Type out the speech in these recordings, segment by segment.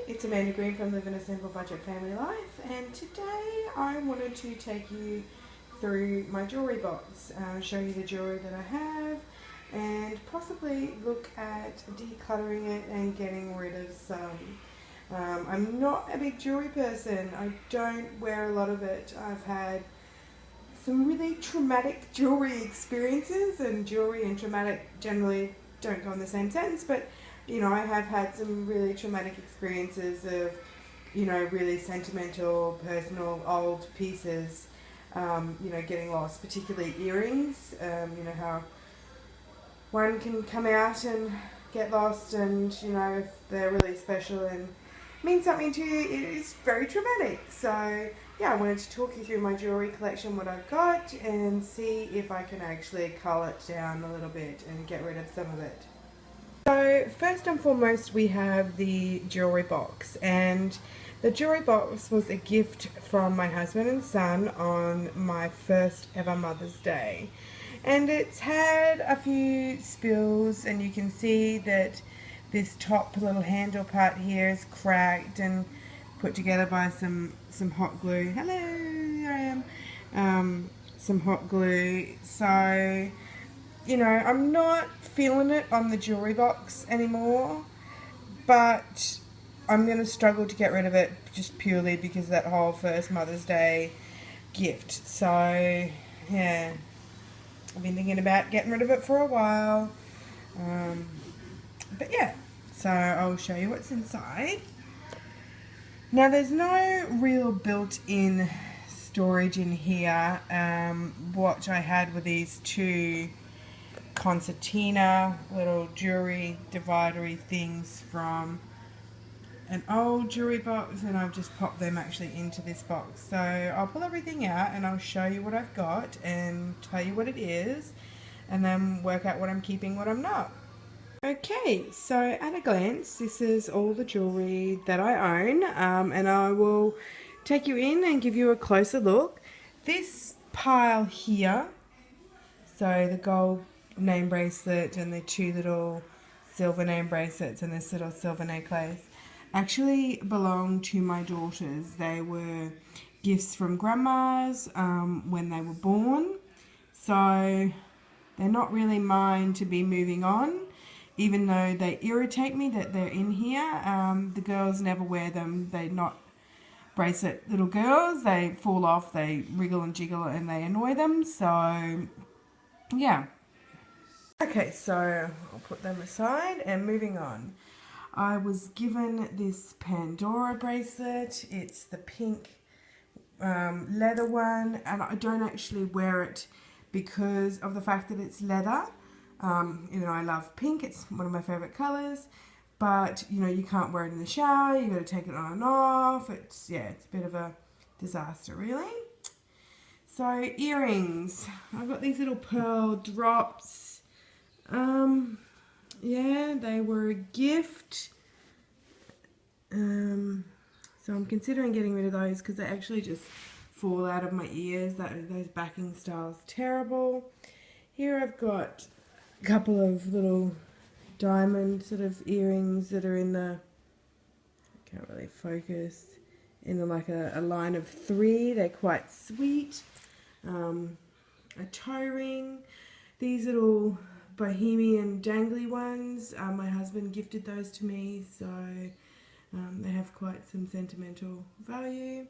it's Amanda Green from Living a Simple Budget Family Life, and today I wanted to take you through my jewellery box, show you the jewellery that I have, and possibly look at decluttering it and getting rid of some. I'm not a big jewellery person. I don't wear a lot of it. I've had some really traumatic jewellery experiences, and jewellery and traumatic generally don't go in the same sentence, but you know, I have had some really traumatic experiences of, you know, really sentimental, personal, old pieces, you know, getting lost, particularly earrings. You know, how one can come out and get lost, and, you know, if they're really special and mean something to you, it is very traumatic. So, yeah, I wanted to talk you through my jewellery collection, what I've got, and see if I can actually cull it down a little bit and get rid of some of it. So first and foremost, we have the jewellery box, and the jewellery box was a gift from my husband and son on my first ever Mother's Day, and it's had a few spills, and you can see that this top little handle part here is cracked and put together by some hot glue. Hello, here I am. Some hot glue. So, you know, I'm not feeling it on the jewellery box anymore, but I'm going to struggle to get rid of it just purely because of that whole first Mother's Day gift. So, yeah, I've been thinking about getting rid of it for a while. But yeah, so I'll show you what's inside. Now, there's no real built-in storage in here. What I had were these two concertina little jewelry dividery things from an old jewelry box, and I've just popped them actually into this box. So I'll pull everything out and I'll show you what I've got and tell you what it is, and then work out what I'm keeping, what I'm not. Okay, so at a glance, this is all the jewelry that I own, and I will take you in and give you a closer look. This pile here, so the gold name bracelet and the two little silver name bracelets and this little silver necklace, actually belong to my daughters. They were gifts from grandmas when they were born, so they're not really mine to be moving on, even though they irritate me that they're in here. The girls never wear them. They're not bracelet little girls. They fall off, they wriggle and jiggle, and they annoy them. So yeah. Okay, so I'll put them aside and moving on. I was given this Pandora bracelet. It's the pink leather one, and I don't actually wear it because of the fact that it's leather. You know, I love pink. It's one of my favorite colors, but you know, you can't wear it in the shower. You got to take it on and off. It's a bit of a disaster, really. So earrings. I've got these little pearl drops. Yeah, they were a gift. So I'm considering getting rid of those because they actually just fall out of my ears. Those backing styles terrible. Here I've got a couple of little diamond sort of earrings that are in the, I can't really focus, in like a line of 3. They're quite sweet. A toe ring. These little bohemian dangly ones, my husband gifted those to me, so they have quite some sentimental value.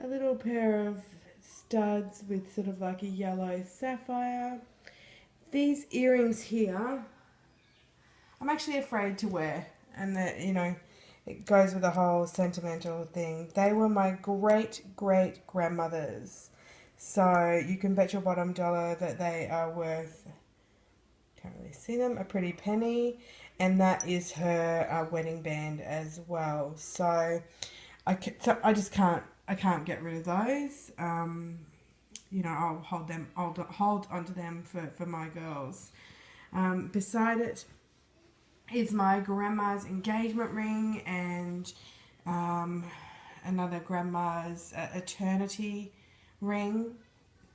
A little pair of studs with sort of like a yellow sapphire. These earrings here, I'm actually afraid to wear, and that, you know, it goes with the whole sentimental thing. They were my great grandmother's, so you can bet your bottom dollar that they are worth, can't really see them, a pretty penny, and that is her wedding band as well. So I can't get rid of those. You know, I'll hold onto them for my girls. Beside it is my grandma's engagement ring and another grandma's eternity ring.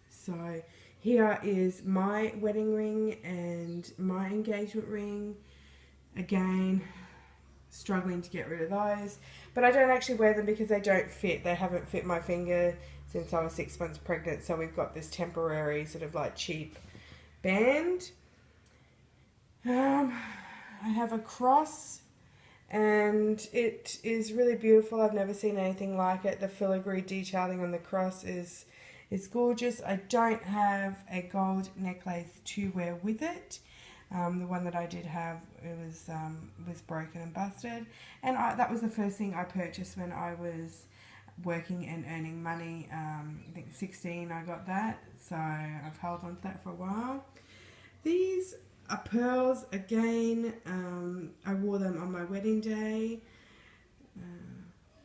So here is my wedding ring and my engagement ring. Again, struggling to get rid of those. But I don't actually wear them because they don't fit. They haven't fit my finger since I was 6 months pregnant. So we've got this temporary sort of like cheap band. I have a cross and it is really beautiful. I've never seen anything like it. The filigree detailing on the cross is gorgeous. I don't have a gold necklace to wear with it. The one that I did have, it was broken and busted, and that was the first thing I purchased when I was working and earning money. I think 16 I got that, so I've held on to that for a while. These are pearls again. I wore them on my wedding day.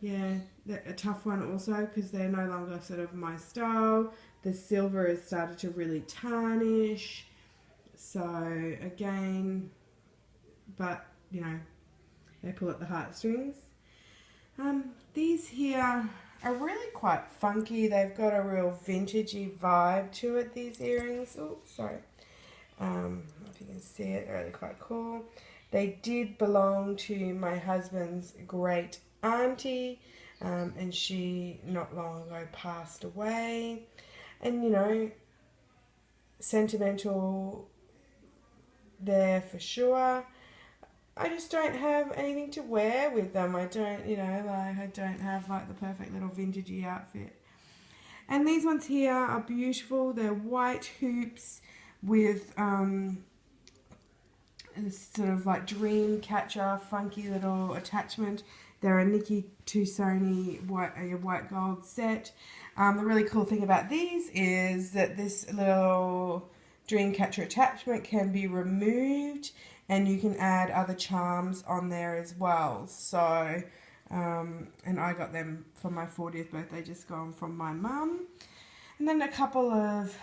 Yeah, they're a tough one also because they're no longer sort of my style. The silver has started to really tarnish. So again, but you know, they pull at the heartstrings. These here are really quite funky. They've got a real vintagey vibe to it, these earrings. Oh, sorry. If you can see it, they're really quite cool. They did belong to my husband's great auntie, and she not long ago passed away. And you know, sentimental there for sure. I just don't have anything to wear with them. I don't, you know, like I don't have like the perfect little vintagey outfit. And these ones here are beautiful. They're white hoops with sort of like dream catcher, funky little attachment. They're a Nikki Tusoni white gold set. The really cool thing about these is that this little dream catcher attachment can be removed and you can add other charms on there as well. So, and I got them for my 40th birthday, just gone from my mum. And then a couple of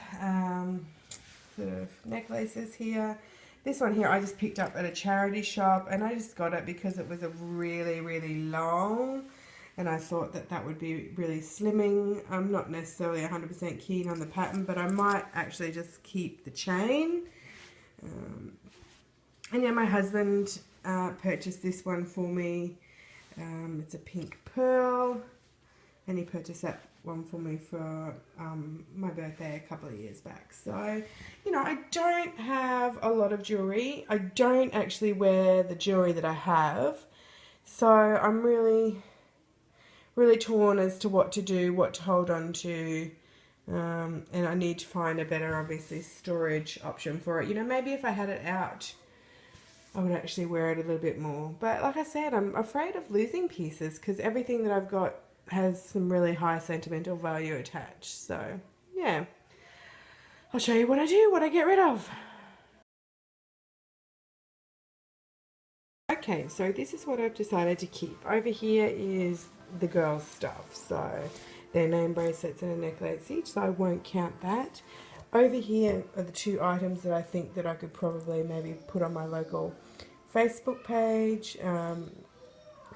sort of necklaces here. This one here I just picked up at a charity shop, and I just got it because it was a really, really long, and I thought that that would be really slimming. I'm not necessarily 100% keen on the pattern, but I might actually just keep the chain. And yeah, my husband purchased this one for me. It's a pink pearl, and he purchased that one for me for my birthday a couple of years back. So, you know, I don't have a lot of jewellery. I don't actually wear the jewellery that I have. So I'm really, really torn as to what to do, what to hold on to. And I need to find a better, obviously, storage option for it. You know, maybe if I had it out, I would actually wear it a little bit more. But like I said, I'm afraid of losing pieces because everything that I've got has some really high sentimental value attached. So yeah, I'll show you what I do, what I get rid of. Okay, so this is what I've decided to keep. Over here is the girls' stuff. So their name bracelets and a necklace each, so I won't count that. Over here are the two items that I think that I could probably maybe put on my local Facebook page.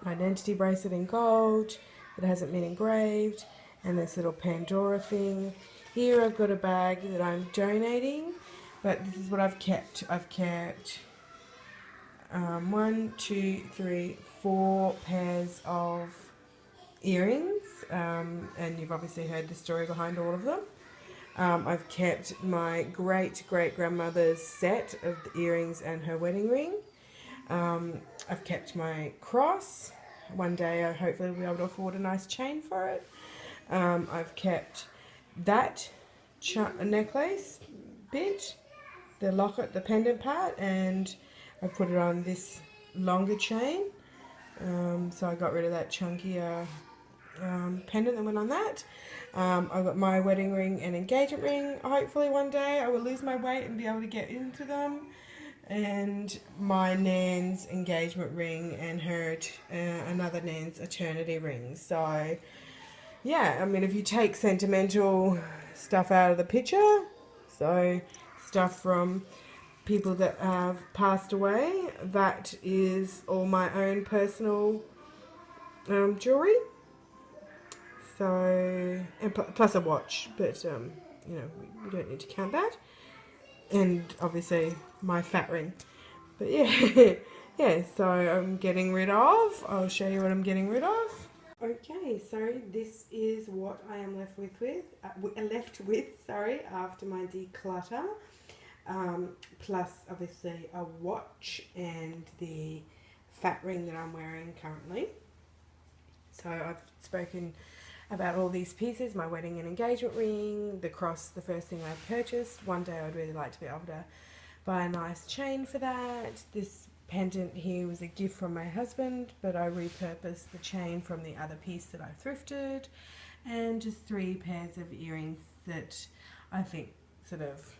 Identity bracelet in gold that hasn't been engraved, and this little Pandora thing. Here I've got a bag that I'm donating, but this is what I've kept. I've kept 1, 2, 3, 4 pairs of earrings, and you've obviously heard the story behind all of them. I've kept my great-great-grandmother's set of the earrings and her wedding ring. I've kept my cross. One day I hopefully will be able to afford a nice chain for it. I've kept that necklace bit, the locket, the pendant part, and I put it on this longer chain. So I got rid of that chunkier pendant that went on that. I've got my wedding ring and engagement ring. Hopefully one day I will lose my weight and be able to get into them. And my Nan's engagement ring and her another Nan's eternity ring. So yeah, I mean, if you take sentimental stuff out of the picture, so stuff from people that have passed away, that is all my own personal jewellery. So, and plus a watch, but you know, we don't need to count that. And obviously my fat ring. But yeah, yeah, so I'm getting rid of. I'll show you what I'm getting rid of. Okay, so this is what I am left with, after my declutter. Plus, obviously, a watch and the fat ring that I'm wearing currently. So I've spoken about all these pieces, my wedding and engagement ring, the cross, the first thing I purchased. One day I'd really like to be able to buy a nice chain for that. This pendant here was a gift from my husband, but I repurposed the chain from the other piece that I thrifted, and just 3 pairs of earrings that I think sort of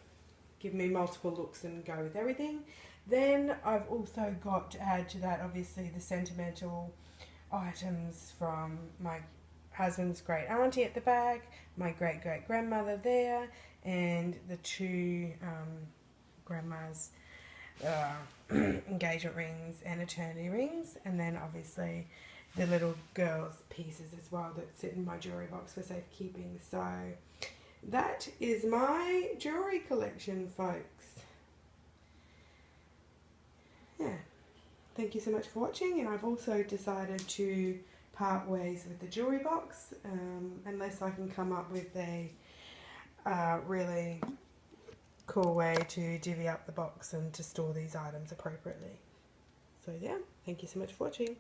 give me multiple looks and go with everything. Then I've also got to add to that, obviously, the sentimental items from my husband's great auntie at the back, my great great grandmother there, and the 2 grandma's engagement rings and eternity rings, and then obviously the little girls' pieces as well that sit in my jewellery box for safekeeping. So that is my jewellery collection, folks. Yeah, thank you so much for watching, and I've also decided to part ways with the jewellery box unless I can come up with a really cool way to divvy up the box and to store these items appropriately. So yeah, thank you so much for watching.